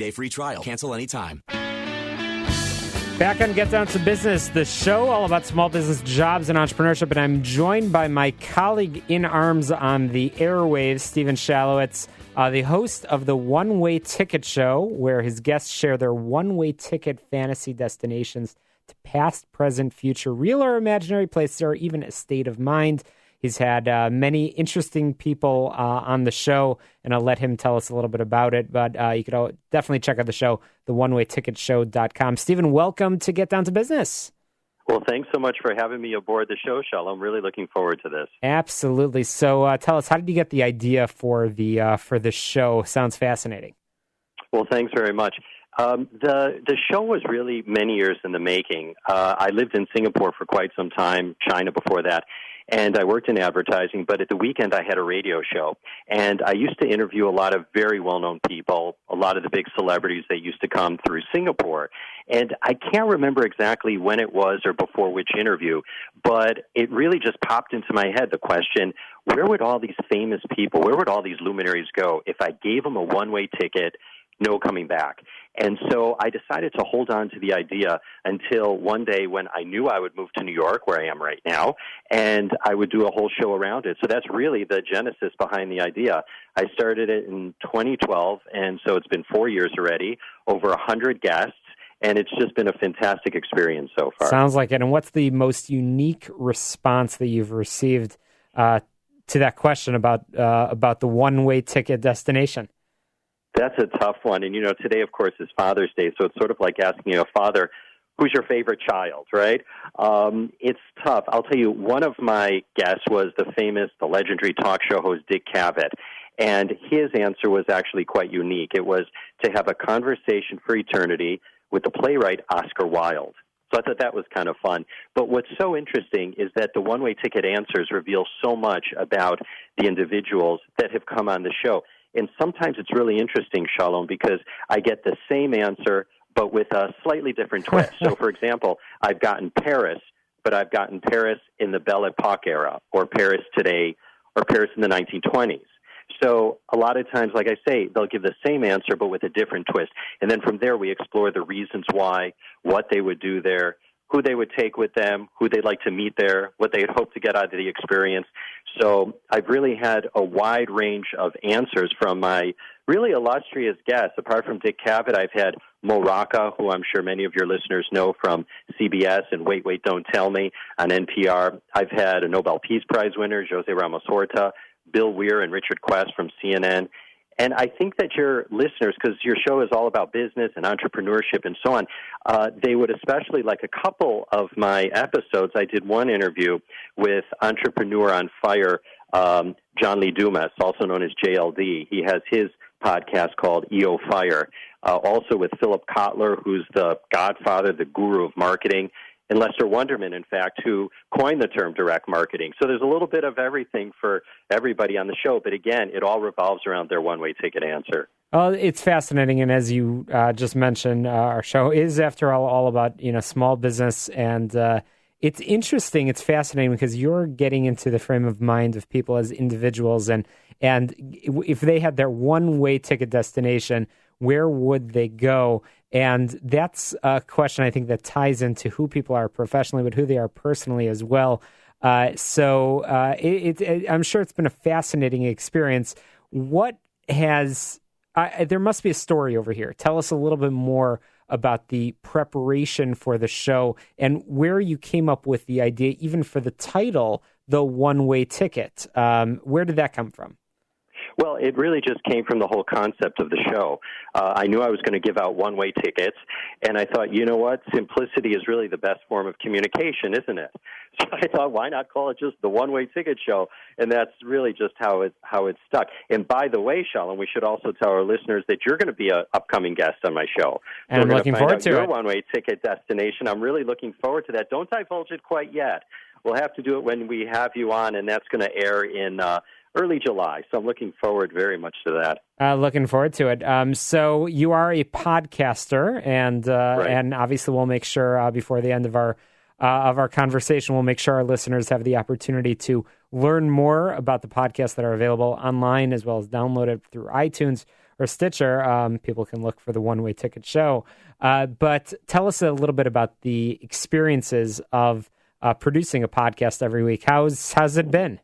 30-day free trial. Cancel anytime. Back on Get Down to Business, the show all about small business, jobs, and entrepreneurship. And I'm joined by my colleague in arms on the airwaves, Stephen Shalowitz, the host of the One-Way Ticket Show, where his guests share their one-way ticket fantasy destinations to past, present, future, real or imaginary places, or even a state of mind. He's had many interesting people on the show, and I'll let him tell us a little bit about it. But you could definitely check out the show, theonewayticketshow.com. Stephen, welcome to Get Down to Business. Well, thanks so much for having me aboard the show, Shalom. I'm really looking forward to this. Absolutely. So tell us, how did you get the idea for the show? Sounds fascinating. Well, thanks very much. The show was really many years in the making. I lived in Singapore for quite some time, China before that, and I worked in advertising, but at the weekend I had a radio show, and I used to interview a lot of very well-known people, a lot of the big celebrities that used to come through Singapore, and I can't remember exactly when it was or before which interview, but it really just popped into my head, the question, where would all these famous people, where would all these luminaries go if I gave them a one-way ticket, no coming back? And so I decided to hold on to the idea until one day when I knew I would move to New York, where I am right now, and I would do a whole show around it. So that's really the genesis behind the idea. I started it in 2012, and so it's been 4 years already, over 100 guests, and it's just been a fantastic experience so far. Sounds like it. And what's the most unique response that you've received to that question about the one-way ticket destination? That's a tough one. And, today, of course, is Father's Day, so it's sort of like asking a father, who's your favorite child, right? It's tough. I'll tell you, one of my guests was the legendary talk show host Dick Cavett, and his answer was actually quite unique. It was to have a conversation for eternity with the playwright Oscar Wilde. So I thought that was kind of fun. But what's so interesting is that the one-way ticket answers reveal so much about the individuals that have come on the show. And sometimes it's really interesting, Shalom, because I get the same answer, but with a slightly different twist. So, for example, I've gotten Paris, but I've gotten Paris in the Belle Epoque era, or Paris today, or Paris in the 1920s. So a lot of times, like I say, they'll give the same answer, but with a different twist. And then from there, we explore the reasons why, what they would do there, who they would take with them, who they'd like to meet there, what they'd hope to get out of the experience. So I've really had a wide range of answers from my really illustrious guests. Apart from Dick Cavett, I've had Mo Rocca, who I'm sure many of your listeners know from CBS and Wait, Wait, Don't Tell Me on NPR. I've had a Nobel Peace Prize winner, Jose Ramos Horta, Bill Weir and Richard Quest from CNN. And I think that your listeners, because your show is all about business and entrepreneurship and so on, they would especially like a couple of my episodes. I did one interview with Entrepreneur on Fire, John Lee Dumas, also known as JLD. He has his podcast called EO Fire. Also with Philip Kotler, who's the godfather, the guru of marketing, and Lester Wonderman, in fact, who coined the term direct marketing. So there's a little bit of everything for everybody on the show. But again, it all revolves around their one-way ticket answer. Well, it's fascinating. And as you just mentioned, our show is, after all about, small business. And it's interesting. It's fascinating because you're getting into the frame of mind of people as individuals. And if they had their one-way ticket destination, where would they go? And that's a question I think that ties into who people are professionally, but who they are personally as well. So I'm sure it's been a fascinating experience. What has there must be a story over here. Tell us a little bit more about the preparation for the show and where you came up with the idea, even for the title, The One-Way Ticket. Where did that come from? Well, it really just came from the whole concept of the show. I knew I was going to give out one-way tickets, and I thought, you know what? Simplicity is really the best form of communication, isn't it? So I thought, why not call it just the one-way ticket show? And that's really just how it stuck. And by the way, Shalom, we should also tell our listeners that you're going to be an upcoming guest on my show. So and I'm looking forward to your it. One-way ticket destination. I'm really looking forward to that. Don't divulge it quite yet. We'll have to do it when we have you on, and that's going to air in early July. So I'm looking forward very much to that. Looking forward to it. So you are a podcaster, and right. And obviously we'll make sure before the end of our conversation, we'll make sure our listeners have the opportunity to learn more about the podcasts that are available online, as well as download it through iTunes or Stitcher, people can look for the One Way Ticket Show. But tell us a little bit about the experiences of producing a podcast every week. How's it been?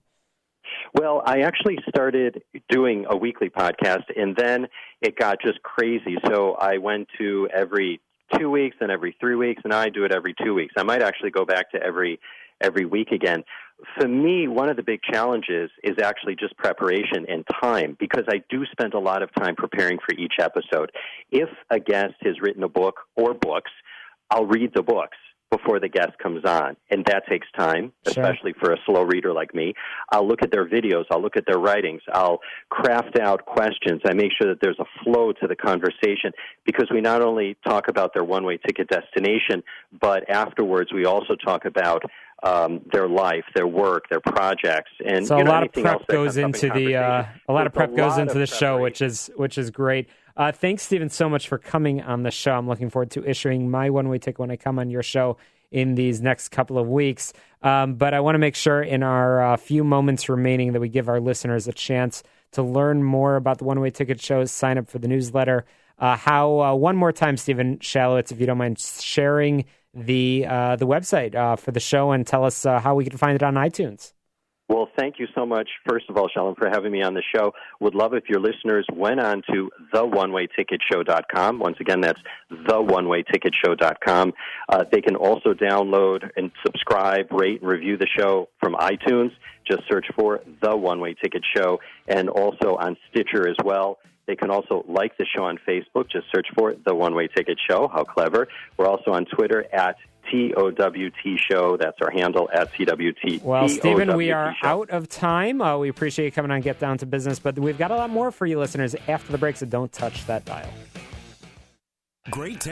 Well, I actually started doing a weekly podcast, and then it got just crazy. So I went to every 2 weeks and every 3 weeks, and now I do it every 2 weeks. I might actually go back to every week again. For me, one of the big challenges is actually just preparation and time, because I do spend a lot of time preparing for each episode. If a guest has written a book or books, I'll read the books before the guest comes on, and that takes time, especially for a slow reader like me. I'll look at their videos. I'll look at their writings. I'll craft out questions. I make sure that there's a flow to the conversation, because we not only talk about their one-way ticket destination, but afterwards we also talk about their life, their work, their projects, and so a lot of prep goes into the show, which is great. Thanks, Stephen, so much for coming on the show. I'm looking forward to issuing my one-way ticket when I come on your show in these next couple of weeks. But I want to make sure in our few moments remaining that we give our listeners a chance to learn more about the one-way ticket shows, sign up for the newsletter. One more time, Stephen Shalowitz, if you don't mind sharing the website for the show, and tell us how we can find it on iTunes. Well, thank you so much, first of all, Shalom, for having me on the show. Would love if your listeners went on to theonewayticketshow.com. Once again, that's theonewayticketshow.com. They can also download and subscribe, rate, and review the show from iTunes. Just search for The One Way Ticket Show, and also on Stitcher as well. They can also like the show on Facebook. Just search for The One Way Ticket Show. How clever. We're also on Twitter at TOWT Show. That's our handle, at TWT. Well, Stephen, we are out of time. We appreciate you coming on Get Down to Business, but we've got a lot more for you listeners after the break, so don't touch that dial. Great.